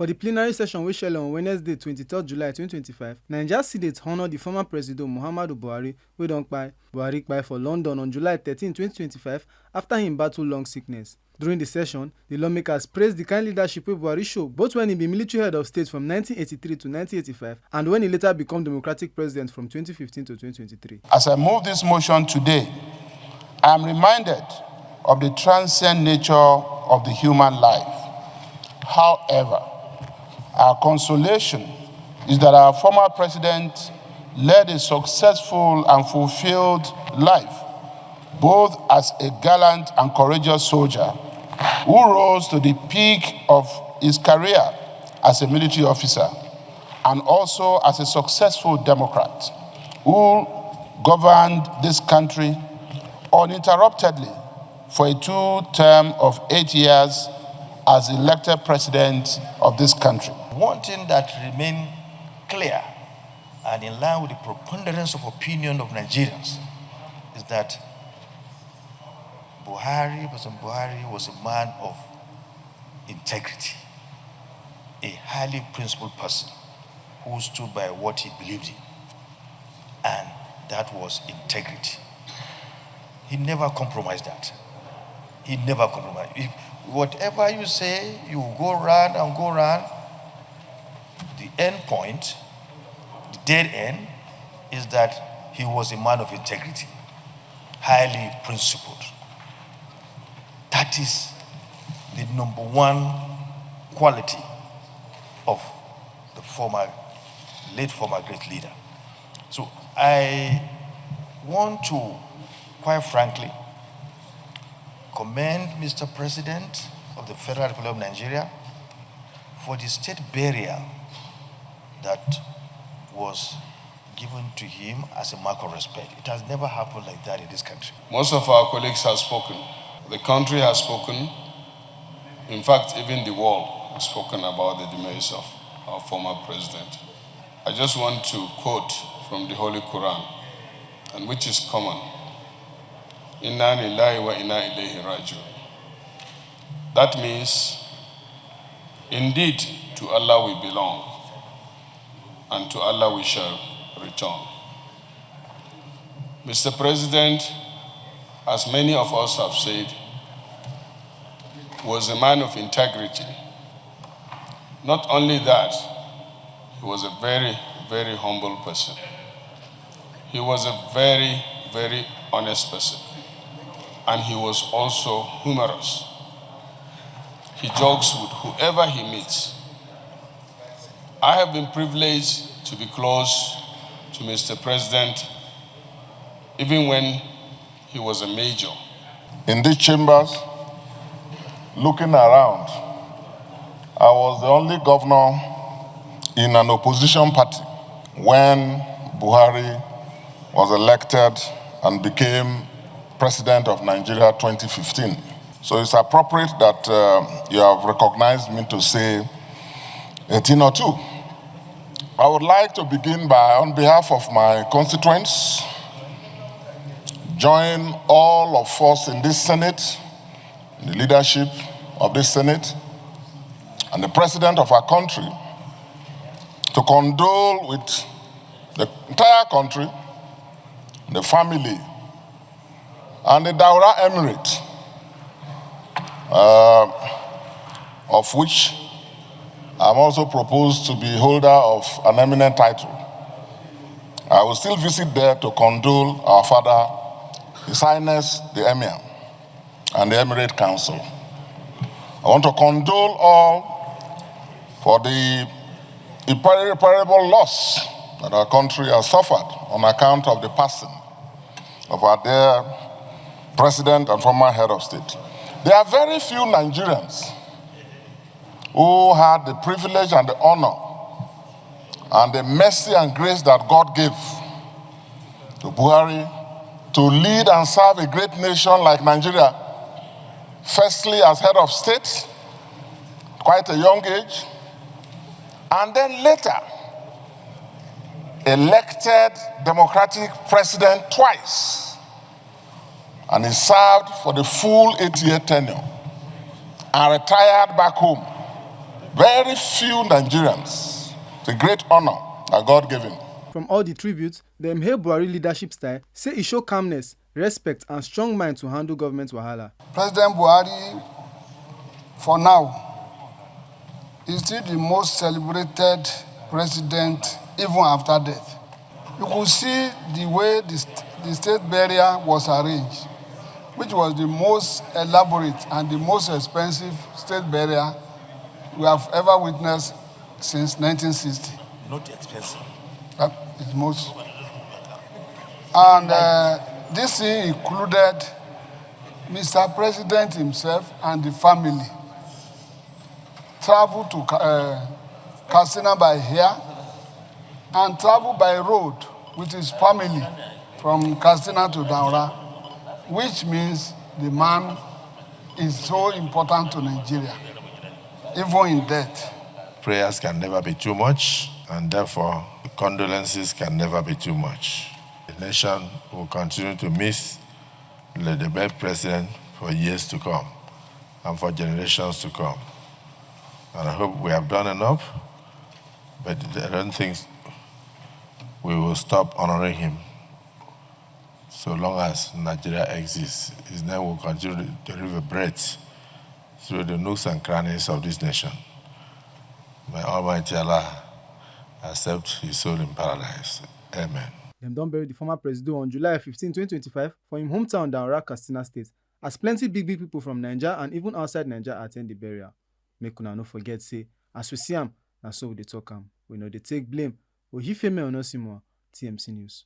For the plenary session which held on Wednesday, 23 July 2025, Naija Senate honored the former Presido Buhari wey don kpai for London on July 13, 2025 after him battled lung sickness. During the session, the lawmakers praised the kind leadership wey Buhari show both when he be military head of state from 1983 to 1985 and when he later became democratic president from 2015 to 2023. As I move this motion today, I am reminded of the transient nature of the human life. However, our consolation is that our former president led a successful and fulfilled life, both as a gallant and courageous soldier who rose to the peak of his career as a military officer, and also as a successful Democrat who governed this country uninterruptedly for a two-term of 8 years as elected president of this country. One thing that remains clear and in line with the preponderance of opinion of Nigerians is that President Buhari was a man of integrity, a highly principled person who stood by what he believed in, and that was integrity. He never compromised that. He never compromised. Whatever you say, you go round and go round. The end point, the dead end, is that he was a man of integrity, highly principled. That is the number one quality of the late former great leader. So I want to, quite frankly, commend Mr. President of the Federal Republic of Nigeria for the state burial that was given to him as a mark of respect. It has never happened like that in this country. Most of our colleagues have spoken. The country has spoken. In fact, even the world has spoken about the demise of our former president. I just want to quote from the Holy Quran, and which is common. Inna lillahi wa inna ilayhi raji'un. That means, indeed, to Allah we belong, and to Allah we shall return. Mr. President, as many of us have said, was a man of integrity. Not only that, he was a very, very humble person. He was a very, very honest person. And he was also humorous. He jokes with whoever he meets. I have been privileged to be close to Mr. President even when he was a major. In these chambers, looking around, I was the only governor in an opposition party when Buhari was elected and became President of Nigeria 2015. So it's appropriate that you have recognized me to say a thing or two. I would like to begin by, on behalf of my constituents, join all of us in this Senate, the leadership of this Senate, and the President of our country to condole with the entire country, the family, and the Daura Emirate, of which I'm also proposed to be holder of an eminent title. I will still visit there to condole our father, His Highness the Emir, and the Emirate Council. I want to condole all for the irreparable loss that our country has suffered on account of the passing of our dear President and former head of state. There are very few Nigerians who had the privilege and the honor and the mercy and grace that God gave to Buhari to lead and serve a great nation like Nigeria, firstly as head of state, quite a young age, and then later elected democratic president twice. And he served for the full 8-year tenure and retired back home Very few Nigerians. It's a great honor that God gave him. From all the tributes, dem hail Buhari leadership style, say e show calmness, respect and strong mind to handle government wahala. President Buhari, for now, is still the most celebrated president even after death. You could see the way the state burial was arranged, which was the most elaborate and the most expensive state burial we have ever witnessed since 1960. Not expensive. It's most. And this thing included Mr. President himself and the family. Travel to Katsina by air and travel by road with his family from Katsina to Daura, which means the man is so important to Nigeria, even in death. Prayers can never be too much, and therefore condolences can never be too much. The nation will continue to miss the best president for years to come and for generations to come. And I hope we have done enough, but I don't think we will stop honoring him so long as Nigeria exists. His name will continue to reverberate through the nooks and crannies of this nation. May Almighty Allah accept his soul in paradise. Amen. Dem don bury the former Presido on July 15, 2025 for im hometown Daura, Katsina State, as plenty big people from Naija and even outside Naija at ten d the burial. Make una no forget say, as we see am, na so we dey talk am. We no dey take blame. Oyifemi Onosimo, TMC News.